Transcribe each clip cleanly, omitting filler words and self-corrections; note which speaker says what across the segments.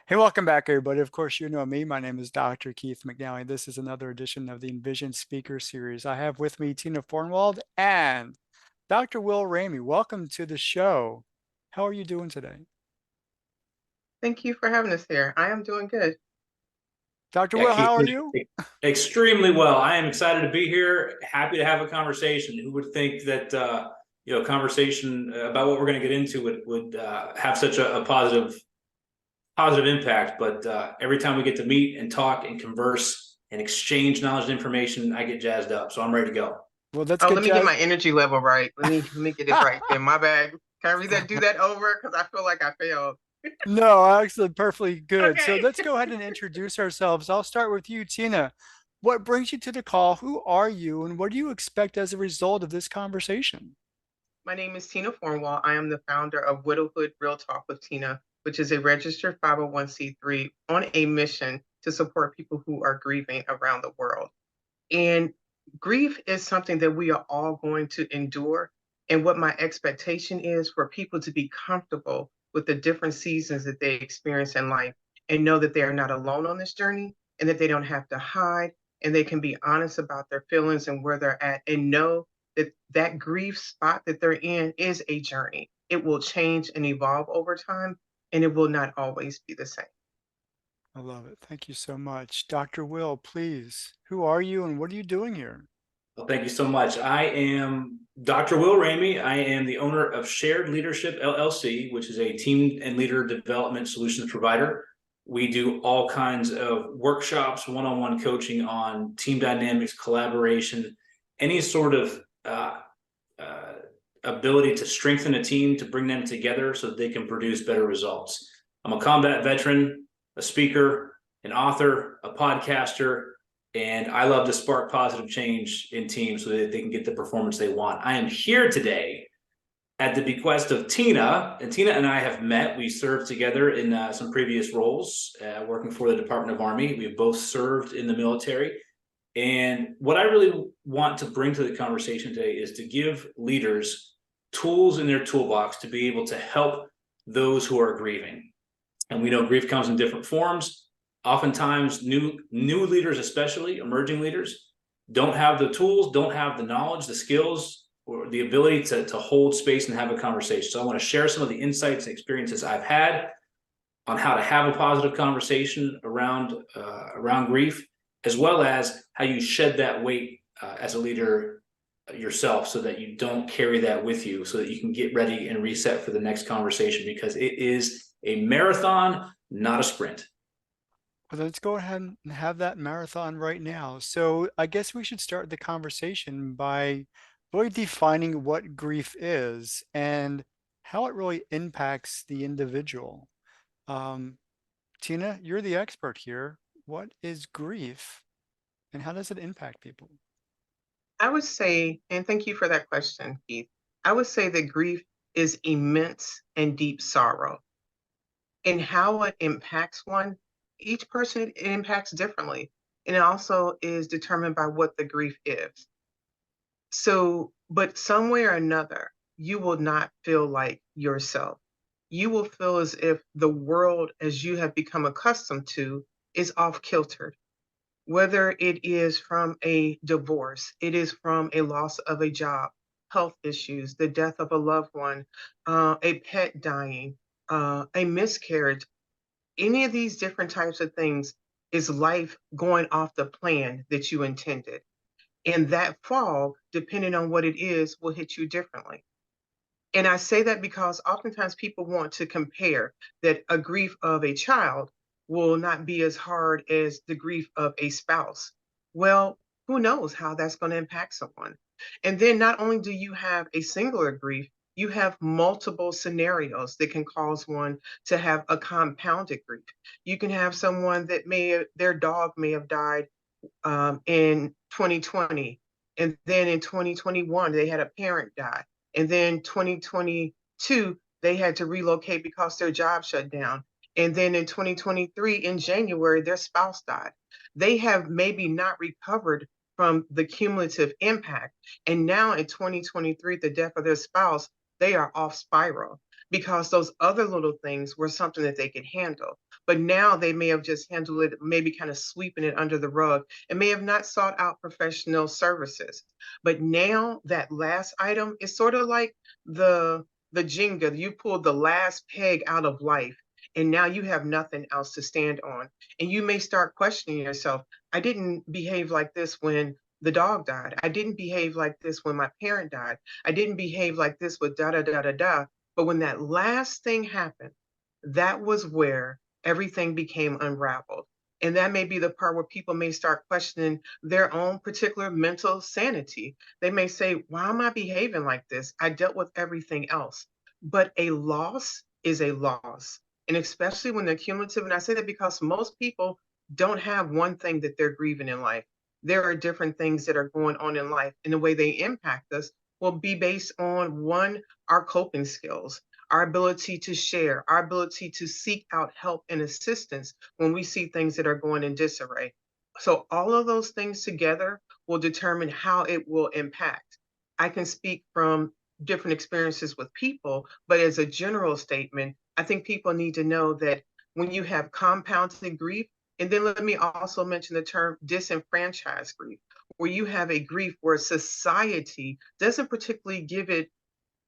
Speaker 1: Hey, welcome back, everybody. Of course, you know me. My name is Dr. Keith McNally. This is another edition of the Envision Speaker Series. I have with me Tina Fornwald and Dr. Will Rami. Welcome to the show. How are you doing today?
Speaker 2: Thank you for having us here. I am doing good.
Speaker 1: Dr.
Speaker 3: Yeah,
Speaker 1: Will,
Speaker 3: Keith,
Speaker 1: how are you?
Speaker 3: extremely well. I am excited to be here. Happy to have a conversation. Who would think that conversation about what we're going to get into would have such a positive impact? But every time we get to meet and talk and converse and exchange knowledge and information, I get jazzed up. So I'm ready to go.
Speaker 1: Well, let's
Speaker 2: Oh,
Speaker 1: get
Speaker 2: let me get
Speaker 1: jazz.
Speaker 2: my energy level right. Let me get it right then. My bad. Can I do that over? Because I feel like I failed.
Speaker 1: No, actually, perfectly good. So
Speaker 2: Okay.
Speaker 1: let's go ahead and introduce ourselves. I'll start with you, Tina. What brings you to the call? Who are you, and what do you expect as a result of this conversation?
Speaker 2: My name is Tina Fornwald. I am the founder of Widowhood Real Talk with Tina, which is a registered 501c3 on a mission to support people who are grieving around the world. And grief is something that we are all going to endure. And what my expectation is for people to be comfortable with the different seasons that they experience in life and know that they are not alone on this journey and that they don't have to hide and they can be honest about their feelings and where they're at and know that that grief spot that they're in is a journey. It will change and evolve over time and it will not always be the same.
Speaker 1: I love it. Thank you so much. Dr. Will, please, who are you and what are you doing here?
Speaker 3: Well, thank you so much. I am Dr. Will Rami. I am the owner of Shared Leadership LLC, which is a team and leader development solutions provider. We do all kinds of workshops, one-on-one coaching on team dynamics, collaboration, any sort of uh, ability to strengthen a team, to bring them together so that they can produce better results. I'm a combat veteran, a speaker, an author, a podcaster, and I love to spark positive change in teams so that they can get the performance they want. I am here today at the bequest of Tina, and Tina and I have met. We served together in some previous roles, working for the Department of Army. We've both served in the military. And what I really want to bring to the conversation today is to give leaders tools in their toolbox to be able to help those who are grieving. And we know grief comes in different forms. Oftentimes, new leaders, especially emerging leaders, don't have the tools, don't have the knowledge, the skills, or the ability to hold space and have a conversation. So I want to share some of the insights and experiences I've had on how to have a positive conversation around grief, as well as how you shed that weight as a leader yourself, so that you don't carry that with you, so that you can get ready and reset for the next conversation, because it is a marathon, not a sprint.
Speaker 1: Well, let's go ahead and have that marathon right now. So I guess we should start the conversation by really defining what grief is and how it really impacts the individual. Um, Tina, you're the expert here. What is grief and how does it impact people?
Speaker 2: I would say, and thank you for that question, Keith. I would say that grief is immense and deep sorrow. And how it impacts one, each person it impacts differently. And it also is determined by what the grief is. So, but some way or another, you will not feel like yourself. You will feel as if the world, as you have become accustomed to, is off kilter, whether it is from a divorce, it is from a loss of a job, health issues, the death of a loved one, a pet dying, a miscarriage, any of these different types of things is life going off the plan that you intended. And that fog, depending on what it is, will hit you differently. And I say that because oftentimes people want to compare that a grief of a child will not be as hard as the grief of a spouse. Well, who knows how that's going to impact someone? And then not only do you have a singular grief, you have multiple scenarios that can cause one to have a compounded grief. You can have someone that their dog may have died in 2020. And then in 2021, they had a parent die. And then 2022, they had to relocate because their job shut down. And then in 2023, in January, their spouse died. They have maybe not recovered from the cumulative impact. And now in 2023, the death of their spouse, they are off spiral because those other little things were something that they could handle. but now they may have just handled it, maybe kind of sweeping it under the rug, and may have not sought out professional services. But now that last item is sort of like the Jenga. You pulled the last peg out of life, and now you have nothing else to stand on. And you may start questioning yourself. I didn't behave like this when the dog died. I didn't behave like this when my parent died. I didn't behave like this with da da da da da. But when that last thing happened, that was where everything became unraveled. And that may be the part where people may start questioning their own particular mental sanity. They may say, why am I behaving like this? I dealt with everything else. But a loss is a loss. And especially when they're cumulative. And I say that because most people don't have one thing that they're grieving in life. There are different things that are going on in life, and the way they impact us will be based on one, our coping skills, our ability to share, our ability to seek out help and assistance when we see things that are going in disarray. So all of those things together will determine how it will impact. I can speak from different experiences with people, but as a general statement, I think people need to know that when you have compounded grief, and then let me also mention the term disenfranchised grief, where you have a grief where society doesn't particularly give it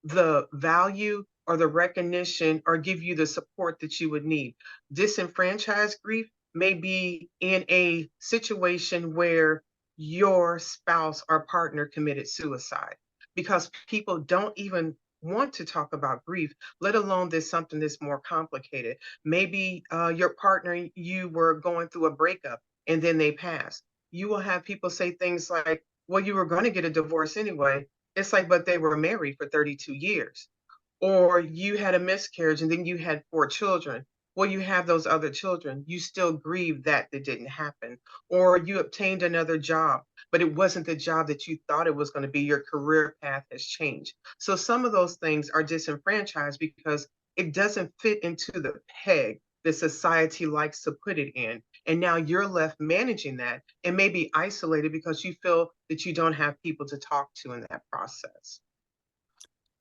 Speaker 2: the value or the recognition or give you the support that you would need. Disenfranchised grief may be in a situation where your spouse or partner committed suicide because people don't even want to talk about grief, let alone there's something that's more complicated. Maybe your partner, you were going through a breakup and then they passed. You will have people say things like, well, you were going to get a divorce anyway. It's like, but they were married for 32 years. Or you had a miscarriage and then you had 4 children. Well, you have those other children. You still grieve that didn't happen. Or you obtained another job, but it wasn't the job that you thought it was going to be. Your career path has changed. So some of those things are disenfranchised because it doesn't fit into the peg that society likes to put it in. And now you're left managing that and maybe isolated because you feel that you don't have people to talk to in that process.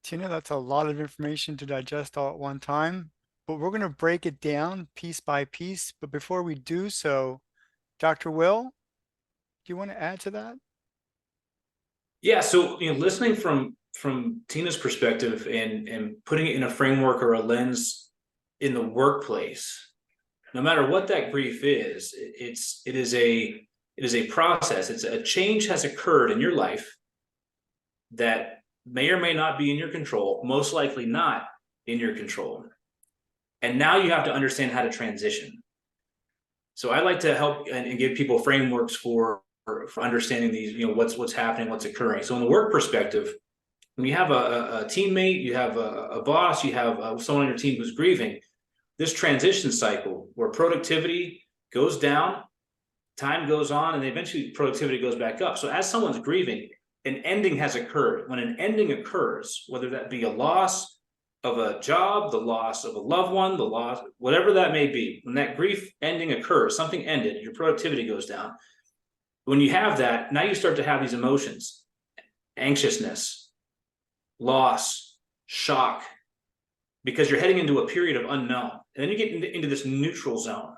Speaker 1: Tina, that's a lot of information to digest all at one time, but we're going to break it down piece by piece. But before we do so, Dr. Will, do you want to add to that?
Speaker 3: Yeah, so listening from Tina's perspective and putting it in a framework or a lens in the workplace, no matter what that grief is, it is a process. It's a change has occurred in your life that may or may not be in your control, most likely not in your control. And now you have to understand how to transition. So I like to help and give people frameworks for understanding these, what's happening, what's occurring. So in the work perspective, when you have a teammate, you have a boss, you have someone on your team who's grieving, this transition cycle where productivity goes down, time goes on, and eventually productivity goes back up. So as someone's grieving, an ending has occurred. When an ending occurs, whether that be a loss of a job, the loss of a loved one, the loss, whatever that may be, when that grief ending occurs, something ended, your productivity goes down. When you have that, now you start to have these emotions, anxiousness, loss, shock, because you're heading into a period of unknown. And then you get into this neutral zone.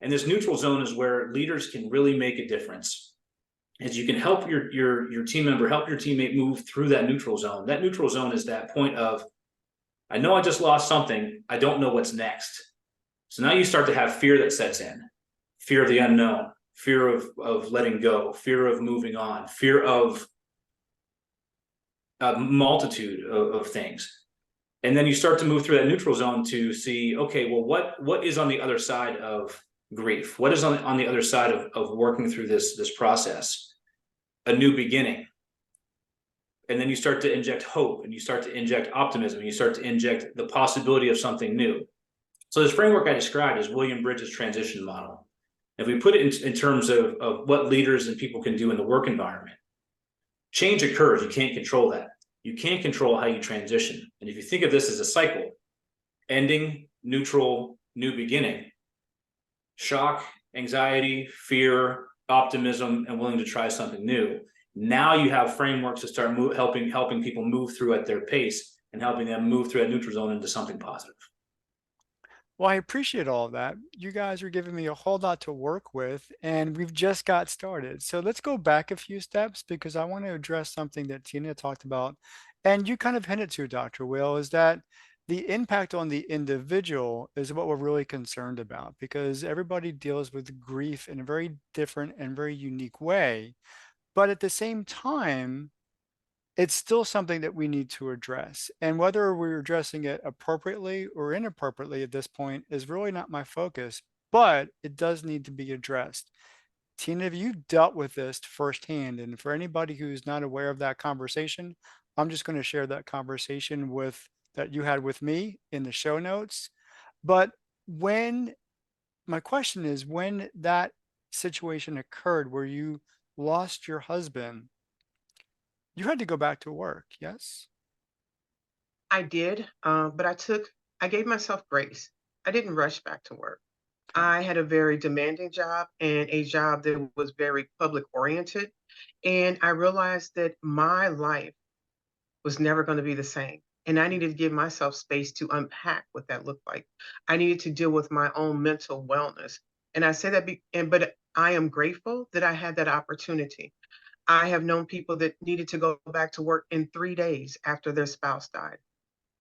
Speaker 3: And this neutral zone is where leaders can really make a difference. As you can help your team member, help your teammate move through that neutral zone. That neutral zone is that point of, I know I just lost something, I don't know what's next. So now you start to have fear that sets in, fear of the unknown, fear of letting go, fear of moving on, fear of a multitude of things. And then you start to move through that neutral zone to see, okay, well, what is on the other side of grief? What is on the other side of working through this process? A new beginning. And then you start to inject hope, and you start to inject optimism, and you start to inject the possibility of something new. So this framework I described is William Bridges' transition model. If we put it in terms of what leaders and people can do in the work environment, change occurs. You can't control that. You can't control how you transition. And if you think of this as a cycle, ending, neutral, new beginning, shock, anxiety, fear, optimism, and willing to try something new. Now you have frameworks to start helping people move through at their pace and helping them move through that neutral zone into something positive.
Speaker 1: Well, I appreciate all of that. You guys are giving me a whole lot to work with, and we've just got started. So let's go back a few steps because I want to address something that Tina talked about, and you kind of hinted to, Dr. Will, is that the impact on the individual is what we're really concerned about because everybody deals with grief in a very different and very unique way. But at the same time, it's still something that we need to address. And whether we're addressing it appropriately or inappropriately at this point is really not my focus, but it does need to be addressed. Tina, have you dealt with this firsthand? And for anybody who's not aware of that conversation, I'm just going to share that conversation with that you had with me in the show notes. But when my question is, when that situation occurred where you lost your husband, you had to go back to work, yes?
Speaker 2: I did, but I gave myself grace. I didn't rush back to work.
Speaker 1: Okay.
Speaker 2: I had a very demanding job and a job that was very public oriented. And I realized that my life was never going to be the same. And I needed to give myself space to unpack what that looked like. I needed to deal with my own mental wellness. And I say that, but I am grateful that I had that opportunity. I have known people that needed to go back to work in 3 days after their spouse died.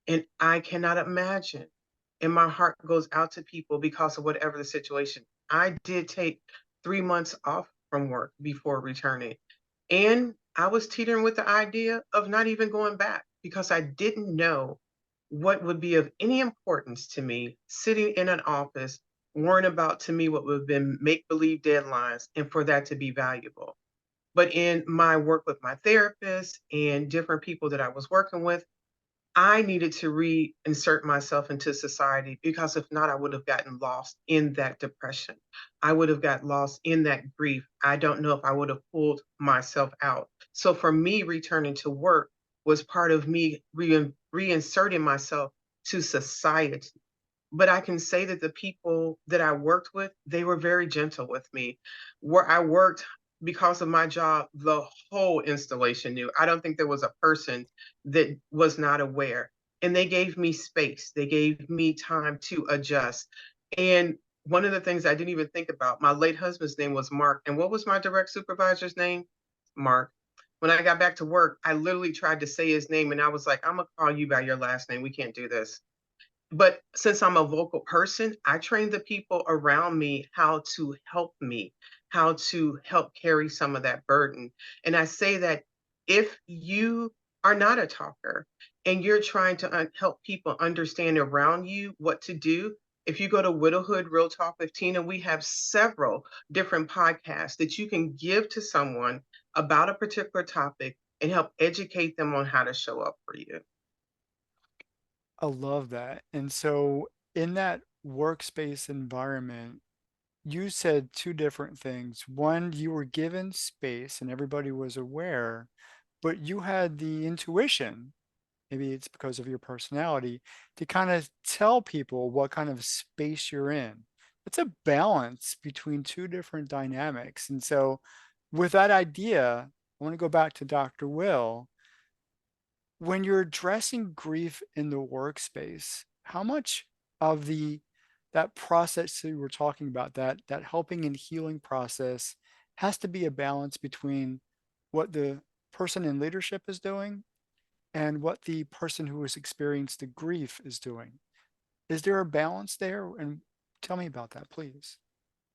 Speaker 2: And I cannot imagine, and my heart goes out to people because of whatever the situation. I did take 3 months off from work before returning. And I was teetering with the idea of not even going back because I didn't know what would be of any importance to me sitting in an office, worrying about to me what would have been make believe deadlines and for that to be valuable. But in my work with my therapist and different people that I was working with, I needed to reinsert myself into society because if not, I would have gotten lost in that depression. I would have got lost in that grief. I don't know if I would have pulled myself out. So for me, returning to work was part of me reinserting myself to society. But I can say that the people that I worked with, they were very gentle with me. Where I worked, because of my job, the whole installation knew. I don't think there was a person that was not aware. And they gave me space. They gave me time to adjust. And one of the things I didn't even think about, my late husband's name was Mark. And what was my direct supervisor's name? Mark. When I got back to work, I literally tried to say his name and I was like, I'm going to call you by your last name. We can't do this. But since I'm a vocal person, I train the people around me how to help carry some of that burden. And I say that if you are not a talker and you're trying to help people understand around you what to do, if you go to Widowhood Real Talk with Tina, we have several different podcasts that you can give to someone about a particular topic and help educate them on how to show up for you.
Speaker 1: I love that. And so in that workspace environment, you said two different things. One, you were given space and everybody was aware, but you had the intuition, maybe it's because of your personality, to kind of tell people what kind of space you're in. It's a balance between two different dynamics. And so with that idea, I want to go back to Dr. Will. When you're addressing grief in the workspace, how much of the that process that you were talking about, that helping and healing process has to be a balance between what the person in leadership is doing and what the person who has experienced the grief is doing. Is there a balance there? And tell me about that, please.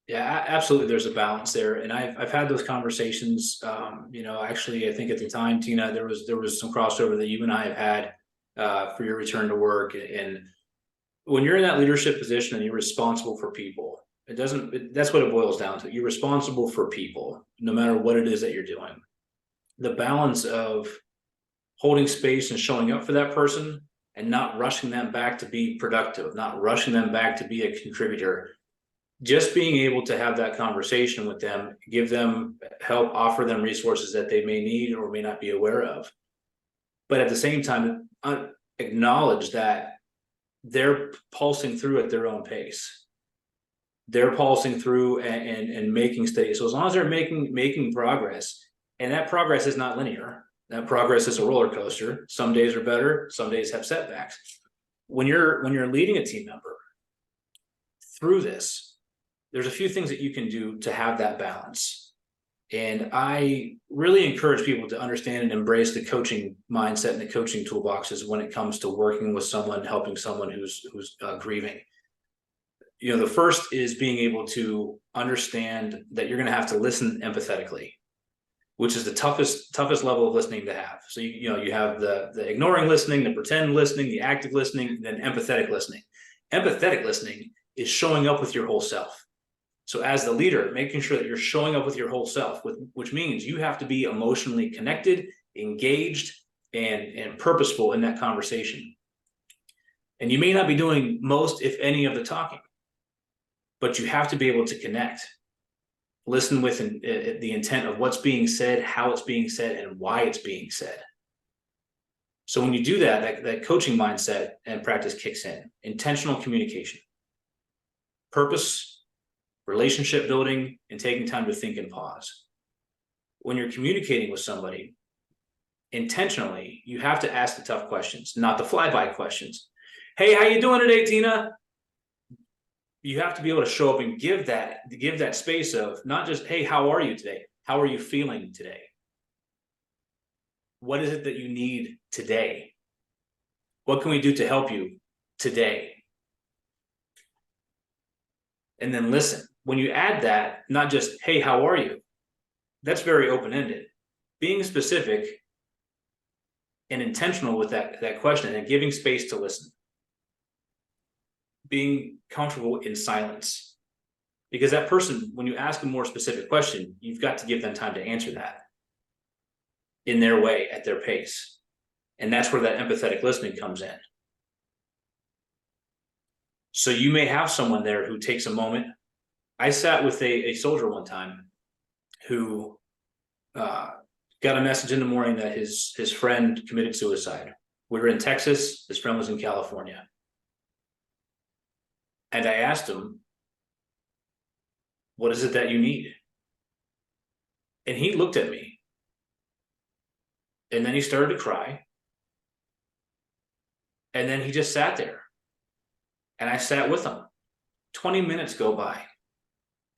Speaker 3: Yeah, absolutely. There's a balance there, and I've had those conversations. Actually, I think at the time, Tina, there was some crossover that you and I have had for your return to work. And when you're in that leadership position and you're responsible for people, it doesn't. That's what it boils down to. You're responsible for people, no matter what it is that you're doing. The balance of holding space and showing up for that person, and not rushing them back to be productive, not rushing them back to be a contributor, just being able to have that conversation with them, give them help, offer them resources that they may need or may not be aware of. But at the same time, acknowledge that they're pulsing through at their own pace. They're pulsing through and making steady. So as long as they're making progress, and that progress is not linear, that progress is a roller coaster. Some days are better, some days have setbacks. When you're leading a team member, through this, there's a few things that you can do to have that balance. And I really encourage people to understand and embrace the coaching mindset and the coaching toolboxes when it comes to working with someone, helping someone who's grieving. You know, the first is being able to understand that you're going to have to listen empathetically, which is the toughest level of listening to have. So you have the ignoring listening, the pretend listening, the active listening, and then empathetic listening. Empathetic listening is showing up with your whole self. So as the leader, making sure that you're showing up with your whole self, which means you have to be emotionally connected, engaged, and purposeful in that conversation. And you may not be doing most, if any, of the talking, but you have to be able to connect. Listen with the intent of what's being said, how it's being said, and why it's being said. So when you do that, that coaching mindset and practice kicks in. Intentional communication, purpose, relationship building, and taking time to think and pause. When you're communicating with somebody intentionally, you have to ask the tough questions, not the flyby questions. Hey, how you doing today, Tina? You have to be able to show up and give that space of not just, hey, how are you today? How are you feeling today? What is it that you need today? What can we do to help you today? And then listen. When you add that, not just, hey, how are you? That's very open-ended. Being specific and intentional with that question and giving space to listen. Being comfortable in silence. Because that person, when you ask a more specific question, you've got to give them time to answer that in their way, at their pace. And that's where that empathetic listening comes in. So you may have someone there who takes a moment. I sat with a soldier one time who got a message in the morning that his friend committed suicide. We were in Texas. His friend was in California. And I asked him, what is it that you need? And he looked at me. And then he started to cry. And then he just sat there. And I sat with him. 20 minutes go by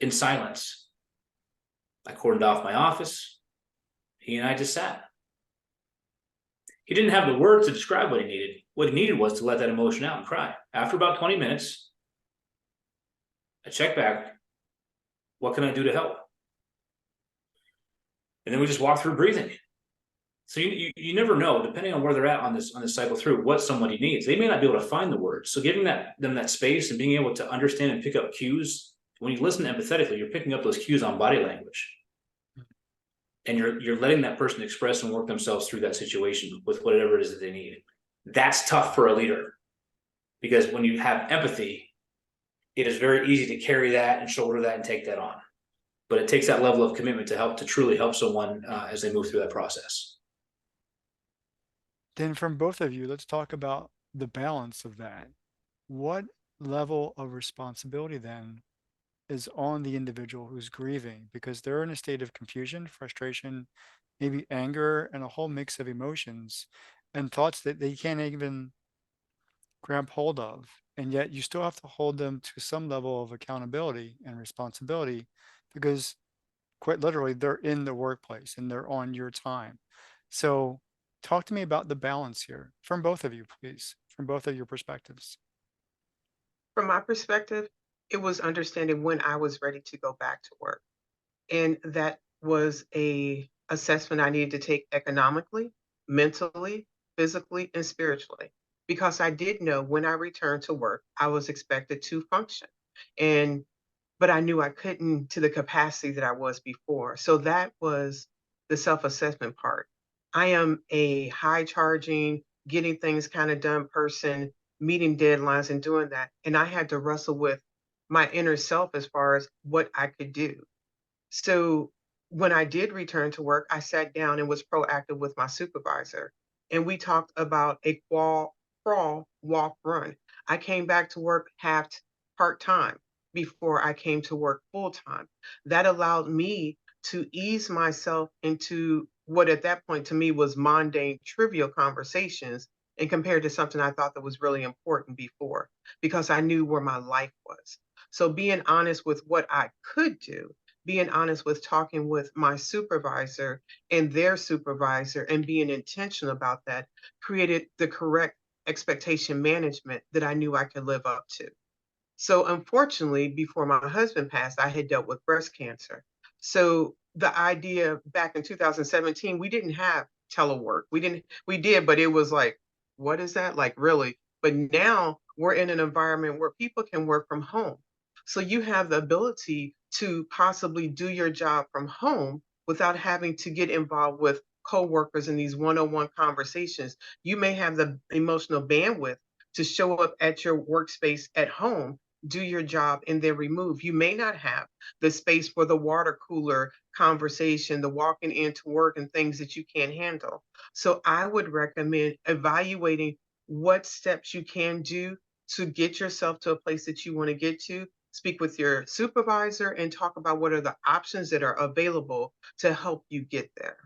Speaker 3: in silence. I cordoned off my office. He and I just sat. He didn't have the words to describe what he needed. What he needed was to let that emotion out and cry. After about 20 minutes, I checked back. What can I do to help? And then we just walked through breathing. So you never know, depending on where they're at on this cycle through, what somebody needs. They may not be able to find the words. So giving them that space and being able to understand and pick up cues. When you listen empathetically, you're picking up those cues on body language. And you're letting that person express and work themselves through that situation with whatever it is that they need. That's tough for a leader. Because when you have empathy, it is very easy to carry that and shoulder that and take that on. But it takes that level of commitment to truly help someone as they move through that process.
Speaker 1: Then from both of you, let's talk about the balance of that. What level of responsibility then is on the individual who's grieving? Because they're in a state of confusion, frustration, maybe anger, and a whole mix of emotions and thoughts that they can't even grab hold of. And yet you still have to hold them to some level of accountability and responsibility because quite literally they're in the workplace and they're on your time. So talk to me about the balance here from both of you, please, from both of your perspectives.
Speaker 2: From my perspective, it was understanding when I was ready to go back to work. And that was a assessment I needed to take economically, mentally, physically, and spiritually. Because I did know when I returned to work, I was expected to function. But I knew I couldn't to the capacity that I was before. So that was the self-assessment part. I am a high charging, getting things kind of done person, meeting deadlines and doing that. And I had to wrestle with my inner self as far as what I could do. So when I did return to work, I sat down and was proactive with my supervisor. And we talked about a crawl, walk, run. I came back to work half part-time before I came to work full-time. That allowed me to ease myself into what at that point to me was mundane, trivial conversations and compared to something I thought that was really important before, because I knew where my life was. So being honest with what I could do, being honest with talking with my supervisor and their supervisor and being intentional about that created the correct expectation management that I knew I could live up to. So unfortunately, before my husband passed, I had dealt with breast cancer. So the idea back in 2017, we didn't have telework. We did, but it was like, what is that? Like, really? But now we're in an environment where people can work from home. So you have the ability to possibly do your job from home without having to get involved with coworkers in these one-on-one conversations. You may have the emotional bandwidth to show up at your workspace at home, do your job, and then remove. You may not have the space for the water cooler conversation, the walking into work, and things that you can't handle. So I would recommend evaluating what steps you can do to get yourself to a place that you want to get to. Speak with your supervisor and talk about what are the options that are available to help you get there.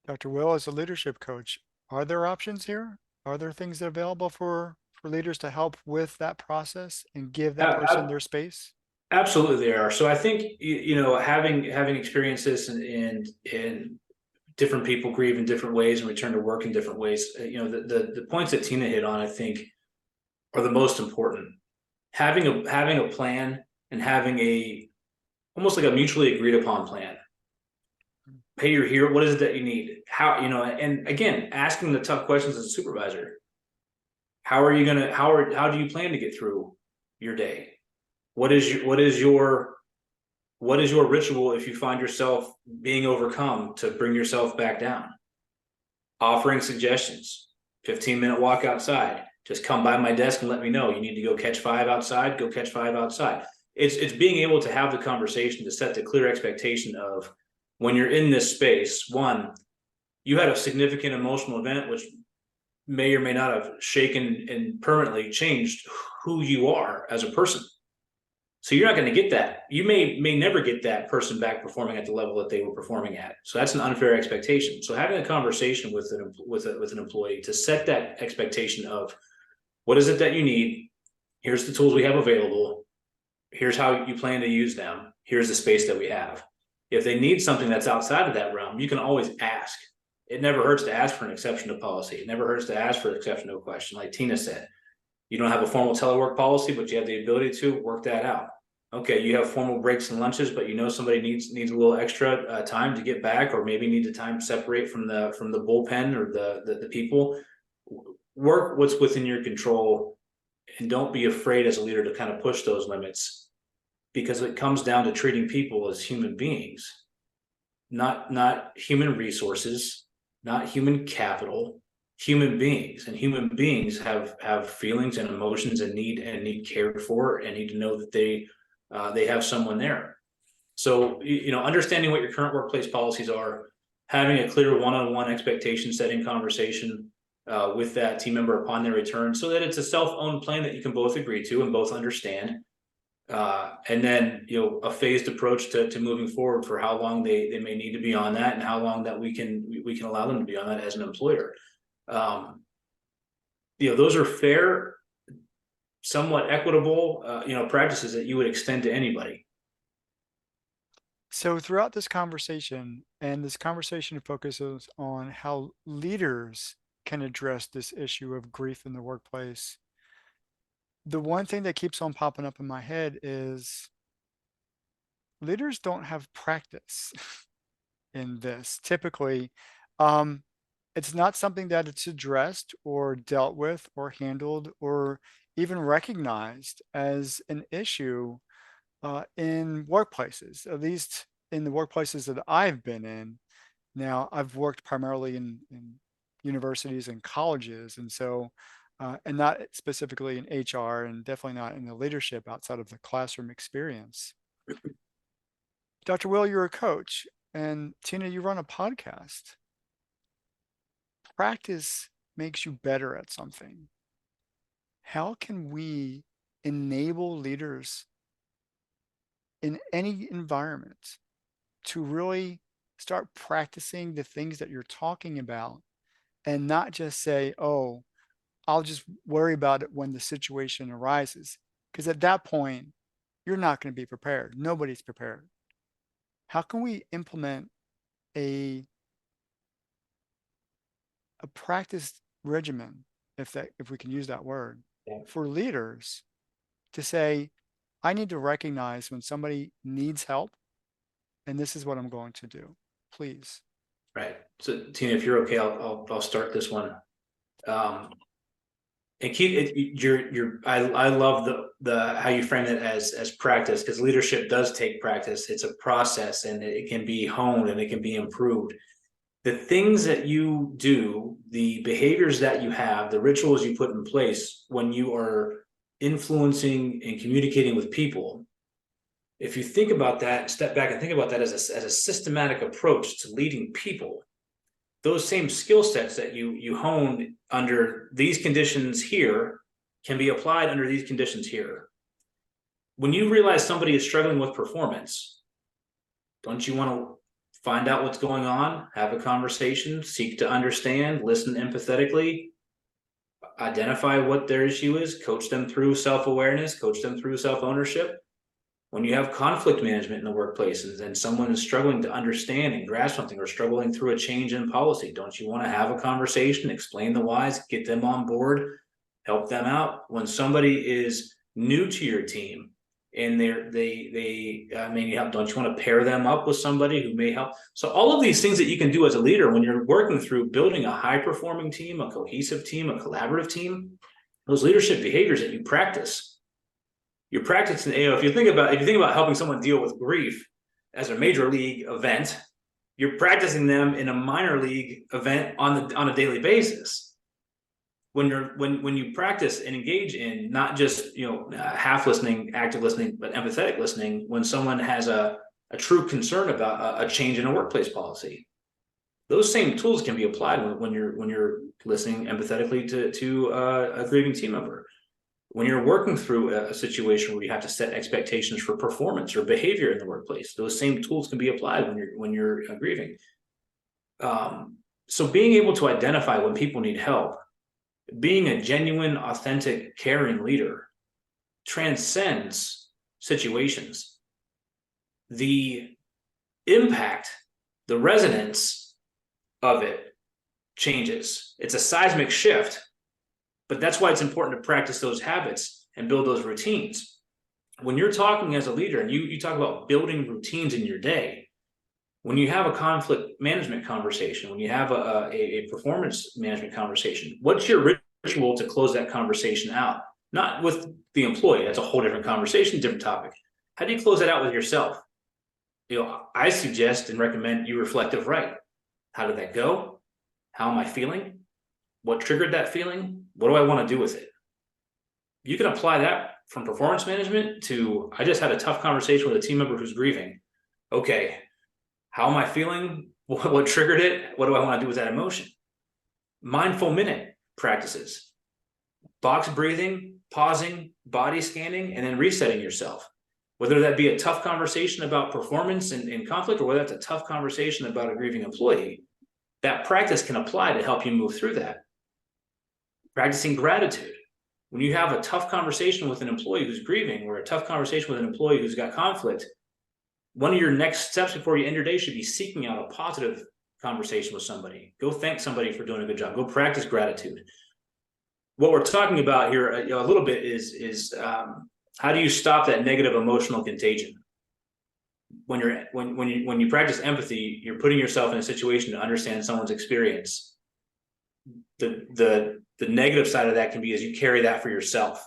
Speaker 1: Dr. Will, as a leadership coach, are there options here? Are there things available for leaders to help with that process and give that person their space?
Speaker 3: Absolutely, there are. So I think having experienced this and different people grieve in different ways and return to work in different ways. The points that Tina hit on, I think, are the most important. Having a plan and having a almost like a mutually agreed upon plan. Hey, you're here. What is it that you need? How, and again, asking the tough questions as a supervisor. How do you plan to get through your day? What is your ritual if you find yourself being overcome to bring yourself back down? Offering suggestions, 15-minute walk outside. Just come by my desk and let me know. You need to go catch 5 outside, go catch 5 outside. It's being able to have the conversation to set the clear expectation of when you're in this space, one, you had a significant emotional event, which may or may not have shaken and permanently changed who you are as a person. So you're not going to get that. You may never get that person back performing at the level that they were performing at. So that's an unfair expectation. So having a conversation with an employee to set that expectation of what is it that you need? Here's the tools we have available. Here's how you plan to use them. Here's the space that we have. If they need something that's outside of that realm, you can always ask. It never hurts to ask for an exception to policy. It never hurts to ask for an exception to a question. Like Tina said, you don't have a formal telework policy, but you have the ability to work that out. Okay, you have formal breaks and lunches, but somebody needs a little extra time to get back, or maybe need the time to separate from the bullpen or the people. Work what's within your control, and don't be afraid as a leader to kind of push those limits, because it comes down to treating people as human beings, not human resources, not human capital, human beings. And human beings have feelings and emotions and need cared for, and need to know that they have someone there. So, understanding what your current workplace policies are, having a clear one-on-one expectation setting conversation with that team member upon their return, so that it's a self-owned plan that you can both agree to and both understand. And then, a phased approach to moving forward for how long they may need to be on that, and how long that we can allow them to be on that as an employer. Those are fair, somewhat equitable, practices that you would extend to anybody.
Speaker 1: So throughout this conversation, and this conversation focuses on how leaders can address this issue of grief in the workplace, the one thing that keeps on popping up in my head is leaders don't have practice in this. Typically, it's not something that it's addressed or dealt with or handled or even recognized as an issue in workplaces, at least in the workplaces that I've been in. Now, I've worked primarily in universities and colleges, and so, and not specifically in HR, and definitely not in the leadership outside of the classroom experience. Dr. Will, you're a coach, and Tina, you run a podcast. Practice makes you better at something. How can we enable leaders in any environment to really start practicing the things that you're talking about, and not just say, oh, I'll just worry about it when the situation arises? Because at that point, you're not going to be prepared. Nobody's prepared. How can we implement a practice regimen, if we can use that word, for leaders to say, I need to recognize when somebody needs help, and this is what I'm going to do. Please.
Speaker 3: Right. So Tina, if you're okay, I'll start this one. And keep it. I love the how you frame it as practice, because leadership does take practice. It's a process, and it can be honed and it can be improved. The things that you do, the behaviors that you have, the rituals you put in place when you are influencing and communicating with people. If you think about that, step back and think about that as a systematic approach to leading people, those same skill sets that you hone under these conditions here can be applied under these conditions here. When you realize somebody is struggling with performance, don't you want to find out what's going on, have a conversation, seek to understand, listen empathetically, identify what their issue is, coach them through self-awareness, coach them through self-ownership? When you have conflict management in the workplace and someone is struggling to understand and grasp something, or struggling through a change in policy, don't you want to have a conversation, explain the whys, get them on board, help them out? When somebody is new to your team and they may need help, don't you want to pair them up with somebody who may help? So all of these things that you can do as a leader when you're working through building a high-performing team, a cohesive team, a collaborative team, those leadership behaviors that you practice, you're practicing. If you think about helping someone deal with grief as a major league event, you're practicing them in a minor league event on a daily basis. When you practice and engage in not just half listening, active listening, but empathetic listening, when someone has a true concern about a change in a workplace policy, those same tools can be applied when you're listening empathetically to a grieving team member. When you're working through a situation where you have to set expectations for performance or behavior in the workplace, those same tools can be applied when you're grieving. So being able to identify when people need help, being a genuine, authentic, caring leader transcends situations. The impact, the resonance of it changes. It's a seismic shift. But that's why it's important to practice those habits and build those routines. When you're talking as a leader and you talk about building routines in your day, when you have a conflict management conversation, when you have a performance management conversation, what's your ritual to close that conversation out? Not with the employee, that's a whole different conversation, different topic. How do you close it out with yourself? I suggest and recommend you reflect of right. How did that go? How am I feeling? What triggered that feeling? What do I want to do with it? You can apply that from performance management to, I just had a tough conversation with a team member who's grieving. Okay, how am I feeling? What triggered it? What do I want to do with that emotion? Mindful minute practices, box breathing, pausing, body scanning, and then resetting yourself. Whether that be a tough conversation about performance and conflict, or whether that's a tough conversation about a grieving employee, that practice can apply to help you move through that. Practicing gratitude. When you have a tough conversation with an employee who's grieving, or a tough conversation with an employee who's got conflict, one of your next steps before you end your day should be seeking out a positive conversation with somebody. Go thank somebody for doing a good job. Go practice gratitude. What we're talking about here a little bit is how do you stop that negative emotional contagion? When you practice empathy, you're putting yourself in a situation to understand someone's experience. The negative side of that can be as you carry that for yourself.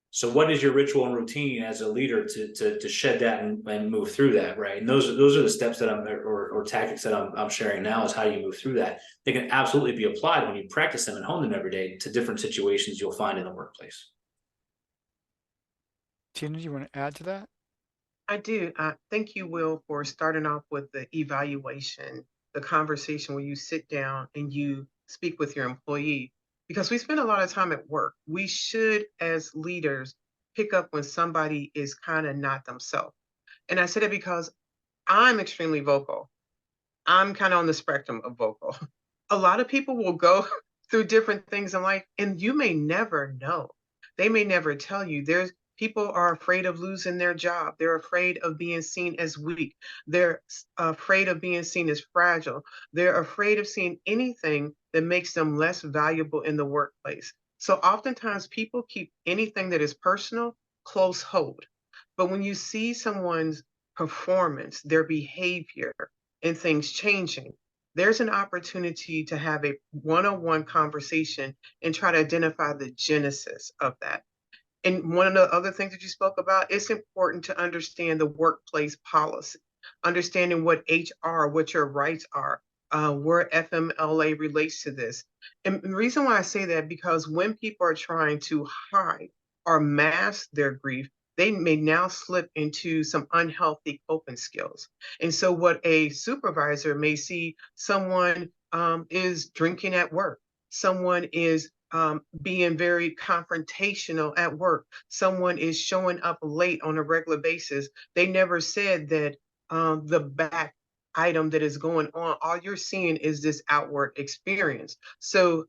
Speaker 3: So what is your ritual and routine as a leader to shed that and move through that, right? And those are the steps that or tactics that I'm sharing now, is how you move through that. They can absolutely be applied when you practice them and hone them every day to different situations you'll find in the workplace.
Speaker 1: Tina, do you want to add to that?
Speaker 2: I do. Thank you, Will, for starting off with the evaluation, the conversation where you sit down and you speak with your employee, because we spend a lot of time at work. We should, as leaders, pick up when somebody is kind of not themselves. And I say that because I'm extremely vocal. I'm kind of on the spectrum of vocal. A lot of people will go through different things in life, and you may never know They may never tell you. People are afraid of losing their job. They're afraid of being seen as weak. They're afraid of being seen as fragile. They're afraid of seeing anything that makes them less valuable in the workplace. So oftentimes people keep anything that is personal close hold. But when you see someone's performance, their behavior, and things changing, there's an opportunity to have a one-on-one conversation and try to identify the genesis of that. And one of the other things that you spoke about, it's important to understand the workplace policy, understanding what HR, what your rights are, where FMLA relates to this. And the reason why I say that, because when people are trying to hide or mask their grief, they may now slip into some unhealthy coping skills. And so, what a supervisor may see, someone is drinking at work, someone is being very confrontational at work, someone is showing up late on a regular basis. They never said that the back item that is going on, all you're seeing is this outward experience. So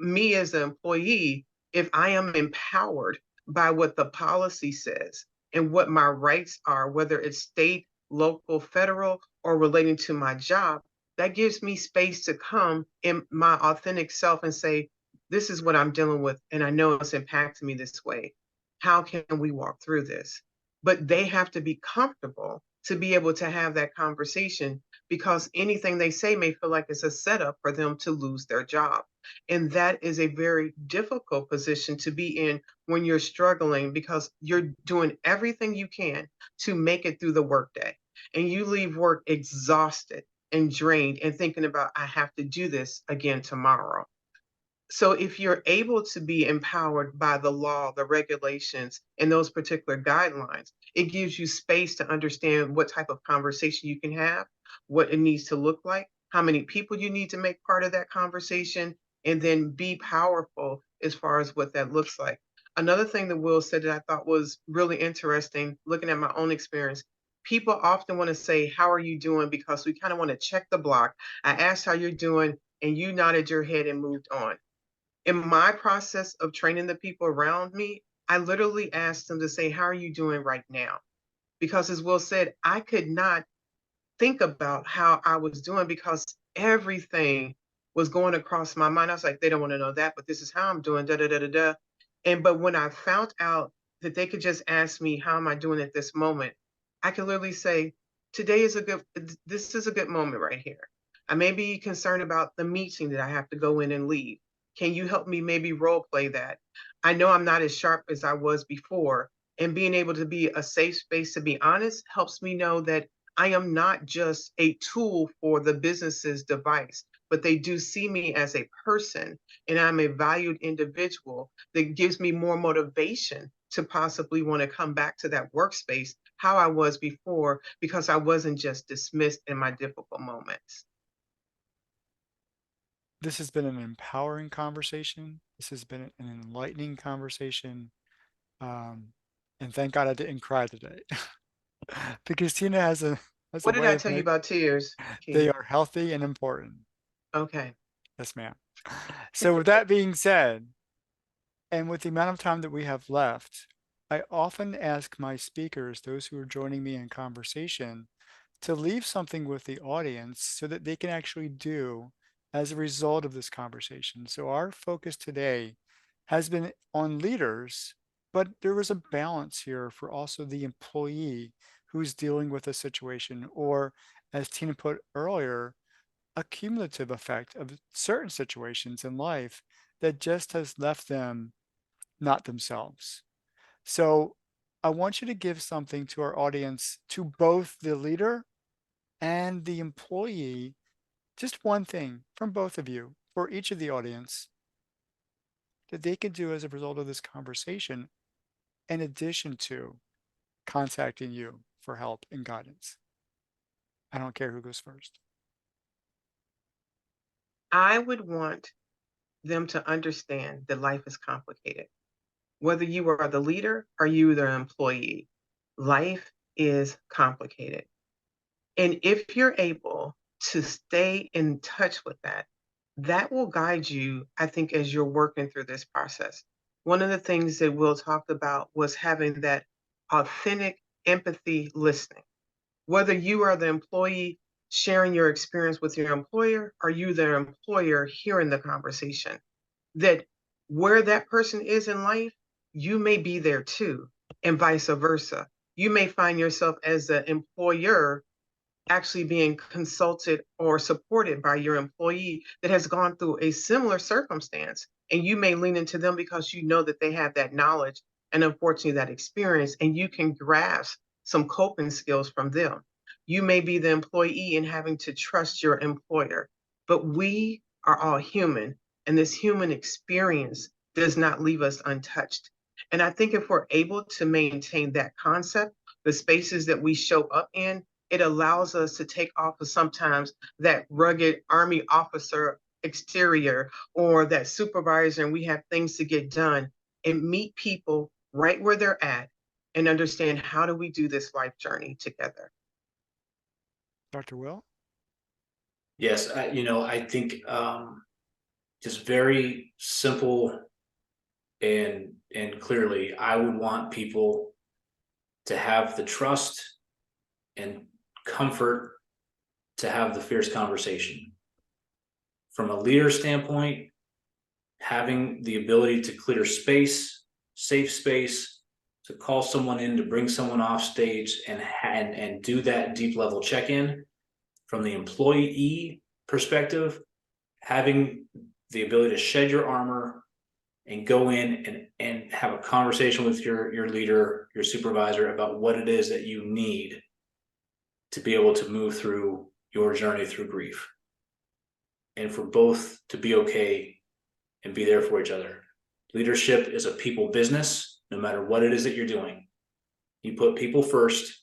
Speaker 2: me as an employee, if I am empowered by what the policy says and what my rights are, whether it's state, local, federal, or relating to my job, that gives me space to come in my authentic self and say, this is what I'm dealing with, and I know it's impacting me this way. How can we walk through this? But they have to be comfortable to be able to have that conversation, because anything they say may feel like it's a setup for them to lose their job. And that is a very difficult position to be in when you're struggling, because you're doing everything you can to make it through the workday. And you leave work exhausted and drained and thinking about, I have to do this again tomorrow. So if you're able to be empowered by the law, the regulations, and those particular guidelines, it gives you space to understand what type of conversation you can have, what it needs to look like, how many people you need to make part of that conversation, and then be powerful as far as what that looks like. Another thing that Will said that I thought was really interesting, looking at my own experience, people often want to say, how are you doing? Because we kind of want to check the block. I asked how you're doing, and you nodded your head and moved on. In my process of training the people around me, I literally asked them to say, how are you doing right now? Because as Will said, I could not think about how I was doing because everything was going across my mind. I was like, they don't want to know that, but this is how I'm doing, da da da da da. But when I found out that they could just ask me, how am I doing at this moment? I could literally say, this is a good moment right here. I may be concerned about the meeting that I have to go in and leave. Can you help me maybe role play that? I know I'm not as sharp as I was before, and being able to be a safe space to be honest helps me know that I am not just a tool for the business's device, but they do see me as a person, and I'm a valued individual that gives me more motivation to possibly want to come back to that workspace how I was before, because I wasn't just dismissed in my difficult moments.
Speaker 1: This has been an empowering conversation. This has been an enlightening conversation. Um, and thank God I didn't cry today because Tina has a
Speaker 2: What did
Speaker 1: way
Speaker 2: I
Speaker 1: of
Speaker 2: tell you
Speaker 1: making
Speaker 2: about tears,
Speaker 1: they
Speaker 2: Keith?
Speaker 1: are healthy and important.
Speaker 2: Okay.
Speaker 1: Yes, ma'am. So with that being said, and with the amount of time that we have left, I often ask my speakers, those who are joining me in conversation, to leave something with the audience so that they can actually do as a result of this conversation. So our focus today has been on leaders, but there was a balance here for also the employee who's dealing with a situation, or as Tina put earlier, a cumulative effect of certain situations in life that just has left them not themselves. So I want you to give something to our audience, to both the leader and the employee, just one thing from both of you for each of the audience that they can do as a result of this conversation, in addition to contacting you for help and guidance. I don't care who goes first.
Speaker 2: I would want them to understand that life is complicated. Whether you are the leader or you the employee, life is complicated. And if you're able to stay in touch with that, that will guide you, I think, as you're working through this process. one of the things that Will talked about was having that authentic empathy listening. Whether you are the employee sharing your experience with your employer, or you the employer hearing the conversation, that where that person is in life, you may be there too, and vice versa. You may find yourself as the employer actually being consulted or supported by your employee that has gone through a similar circumstance. And you may lean into them because you know that they have that knowledge and unfortunately that experience, and you can grasp some coping skills from them. You may be the employee and having to trust your employer, but we are all human, and this human experience does not leave us untouched. And I think if we're able to maintain that concept, the spaces that we show up in, it allows us to take off of sometimes that rugged army officer exterior or that supervisor, and we have things to get done, and meet people right where they're at and understand how do we do this life journey together.
Speaker 1: Dr. Will?
Speaker 3: Yes, I think just very simple and clearly, I would want people to have the trust and comfort to have the fierce conversation. From a leader standpoint, having the ability to clear space, safe space, to call someone in, to bring someone off stage and do that deep level check-in. From the employee perspective, having the ability to shed your armor and go in and have a conversation with your leader, your supervisor about what it is that you need to be able to move through your journey through grief. And for both to be okay and be there for each other. Leadership is a people business, no matter what it is that you're doing. You put people first,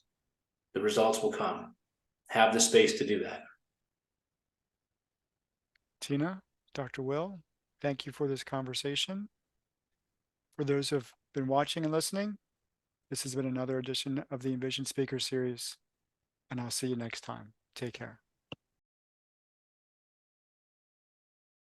Speaker 3: the results will come. Have the space to do that.
Speaker 1: Tina, Dr. Will, thank you for this conversation. For those who have been watching and listening, this has been another edition of the Envision Speaker Series, and I'll see you next time. Take care.